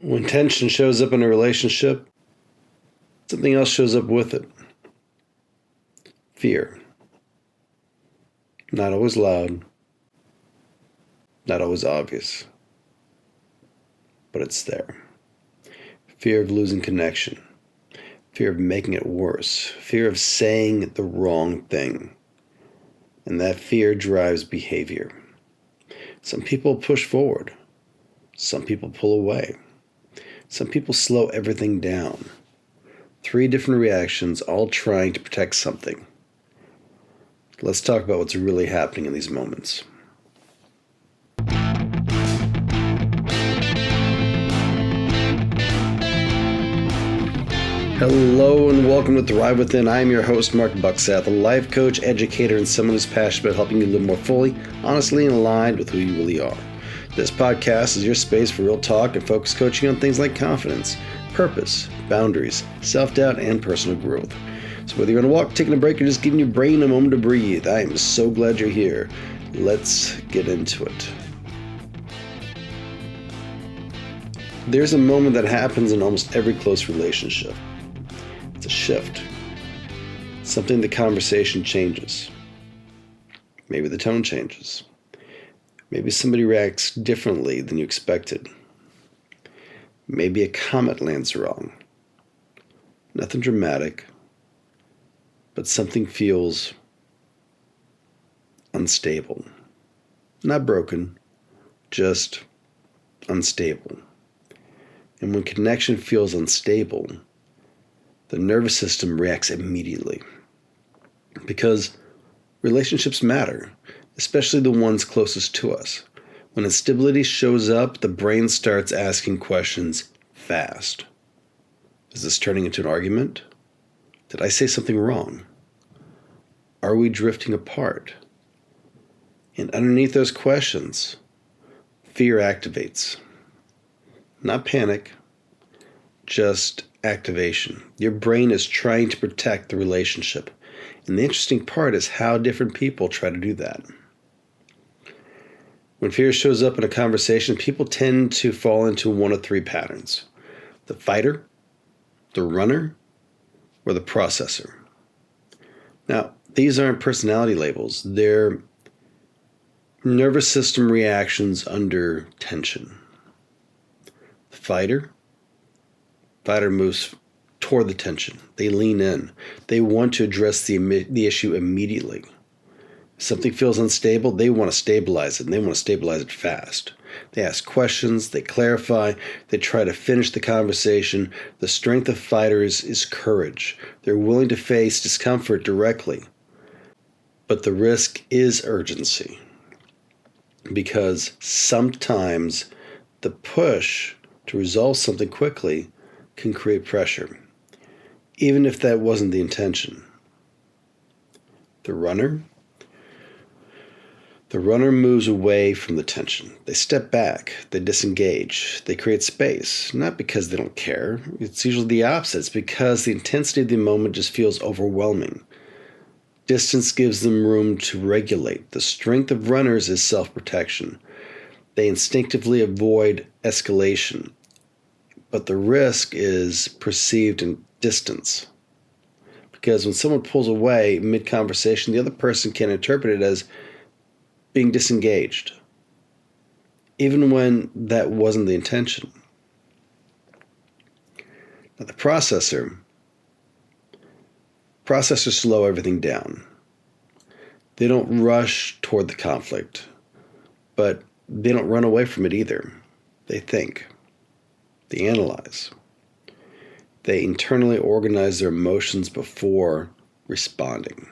When tension shows up in a relationship, something else shows up with it. Fear. Not always loud, not always obvious, but it's there. Fear of losing connection, fear of making it worse, fear of saying the wrong thing. And that fear drives behavior. Some people push forward. Some people pull away. Some people slow everything down. 3 different reactions, all trying to protect something. Let's talk about what's really happening in these moments. Hello and welcome to Thrive Within. I am your host, Marc, a life coach, educator, and someone who's passionate about helping you live more fully, honestly, and aligned with who you really are. This podcast is your space for real talk and focused coaching on things like confidence, purpose, boundaries, self-doubt, and personal growth. So whether you're on a walk, taking a break, or just giving your brain a moment to breathe, I am so glad you're here. Let's get into it. There's a moment that happens in almost every close relationship. It's a shift. Something the conversation changes. Maybe the tone changes. Maybe somebody reacts differently than you expected. Maybe a comment lands wrong. Nothing dramatic, but something feels unstable. Not broken, just unstable. And when connection feels unstable, the nervous system reacts immediately. Because relationships matter, especially the ones closest to us. When instability shows up, the brain starts asking questions fast. Is this turning into an argument? Did I say something wrong? Are we drifting apart? And underneath those questions, fear activates. Not panic, just activation. Your brain is trying to protect the relationship. And the interesting part is how different people try to do that. When fear shows up in a conversation, people tend to fall into one of 3 patterns: the fighter, the runner, or the processor. Now, these aren't personality labels. They're nervous system reactions under tension. The fighter moves toward the tension. They lean in. They want to address the issue immediately. If something feels unstable, they want to stabilize it, and they want to stabilize it fast. They ask questions, they clarify, they try to finish the conversation. The strength of fighters is courage. They're willing to face discomfort directly. But the risk is urgency. Because sometimes the push to resolve something quickly can create pressure, even if that wasn't the intention. The runner moves away from the tension. They step back, they disengage, they create space, not because they don't care. It's usually the opposite. It's because the intensity of the moment just feels overwhelming. Distance gives them room to regulate. The strength of runners is self-protection. They instinctively avoid escalation, but the risk is perceived in distance. Because when someone pulls away mid-conversation, the other person can interpret it as being disengaged, even when that wasn't the intention. Now, the processors slow everything down. They don't rush toward the conflict, but they don't run away from it either. They think. They analyze. They internally organize their emotions before responding.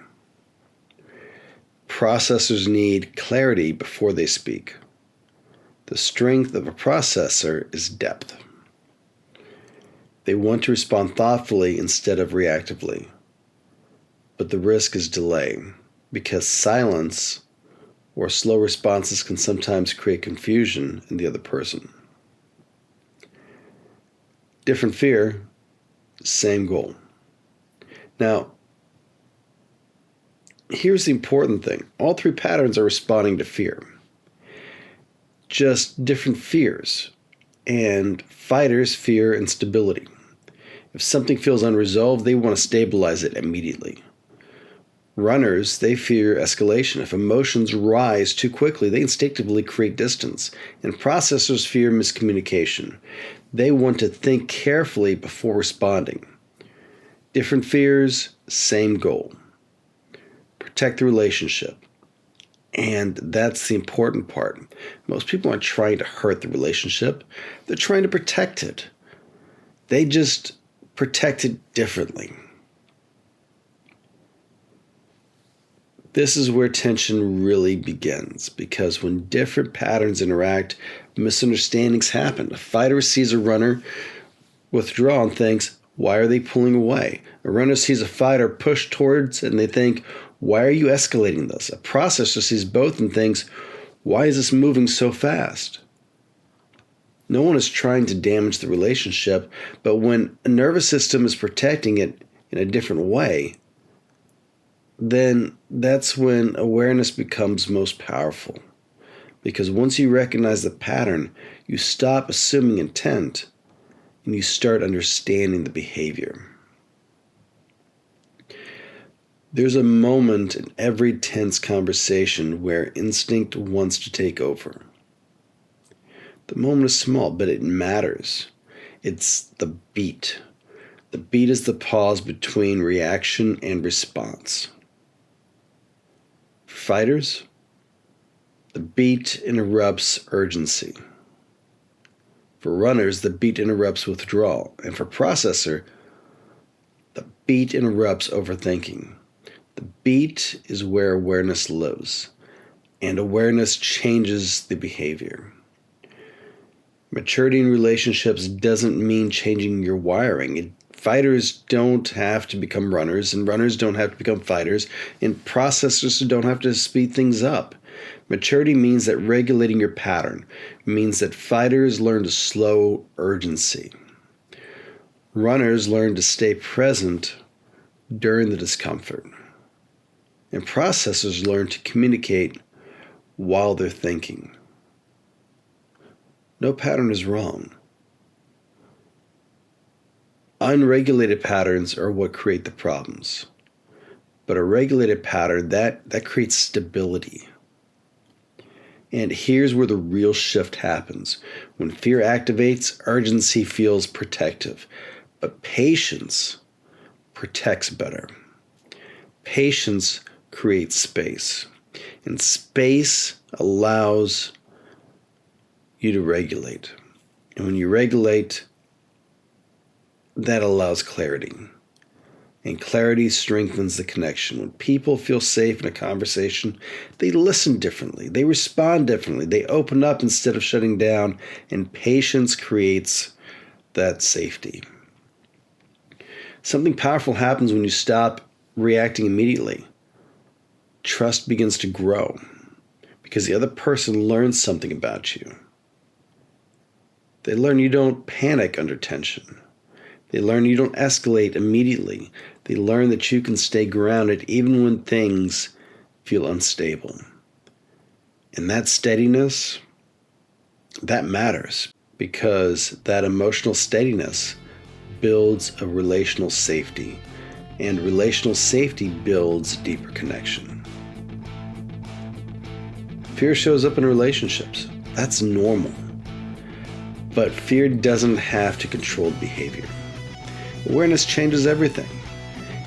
Processors need clarity before they speak. The strength of a processor is depth. They want to respond thoughtfully instead of reactively. But the risk is delay, because silence or slow responses can sometimes create confusion in the other person. Different fear, same goal. Now, here's the important thing. All 3 patterns are responding to fear. Just different fears. and fighters fear instability. If something feels unresolved, they want to stabilize it immediately. Runners, they fear escalation. If emotions rise too quickly, they instinctively create distance. And processors fear miscommunication. They want to think carefully before responding. Different fears, same goal. Protect the relationship. And that's the important part. Most people aren't trying to hurt the relationship. They're trying to protect it. They just protect it differently. This is where tension really begins, because when different patterns interact, misunderstandings happen. A fighter sees a runner withdraw and thinks, why are they pulling away? A runner sees a fighter push towards and they think, why are you escalating this? A processor sees both and thinks, why is this moving so fast? No one is trying to damage the relationship, but when a nervous system is protecting it in a different way, then that's when awareness becomes most powerful. Because once you recognize the pattern, you stop assuming intent and you start understanding the behavior. There's a moment in every tense conversation where instinct wants to take over. The moment is small, but it matters. It's the beat. The beat is the pause between reaction and response. For fighters, the beat interrupts urgency. For runners, the beat interrupts withdrawal. And for processor, the beat interrupts overthinking. The beat is where awareness lives, and awareness changes the behavior. Maturity in relationships doesn't mean changing your wiring. Fighters don't have to become runners, and runners don't have to become fighters, and processors don't have to speed things up. Maturity means that regulating your pattern means that fighters learn to slow urgency. Runners learn to stay present during the discomfort. And processors learn to communicate while they're thinking. No pattern is wrong. Unregulated patterns are what create the problems. But a regulated pattern, that creates stability. And here's where the real shift happens. When fear activates, urgency feels protective. But patience protects better. Patience creates space. And space allows you to regulate. And when you regulate, that allows clarity. And clarity strengthens the connection. When people feel safe in a conversation, they listen differently. They respond differently. They open up instead of shutting down. And patience creates that safety. Something powerful happens when you stop reacting immediately. Trust begins to grow because the other person learns something about you. They learn you don't panic under tension. They learn you don't escalate immediately. They learn that you can stay grounded even when things feel unstable. And that steadiness, that matters because that emotional steadiness builds a relational safety, and relational safety builds deeper connection. Fear shows up in relationships. That's normal. But fear doesn't have to control behavior. Awareness changes everything.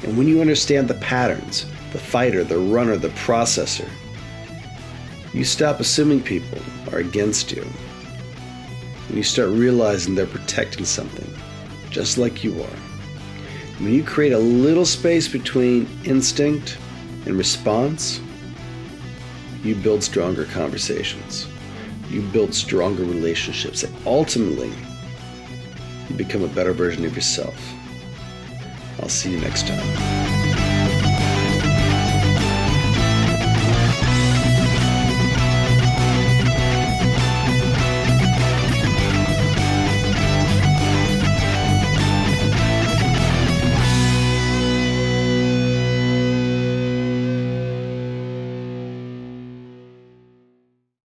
And when you understand the patterns, the fighter, the runner, the processor, you stop assuming people are against you. And you start realizing they're protecting something, just like you are. When you create a little space between instinct and response, you build stronger conversations. You build stronger relationships. And ultimately, you become a better version of yourself. I'll see you next time.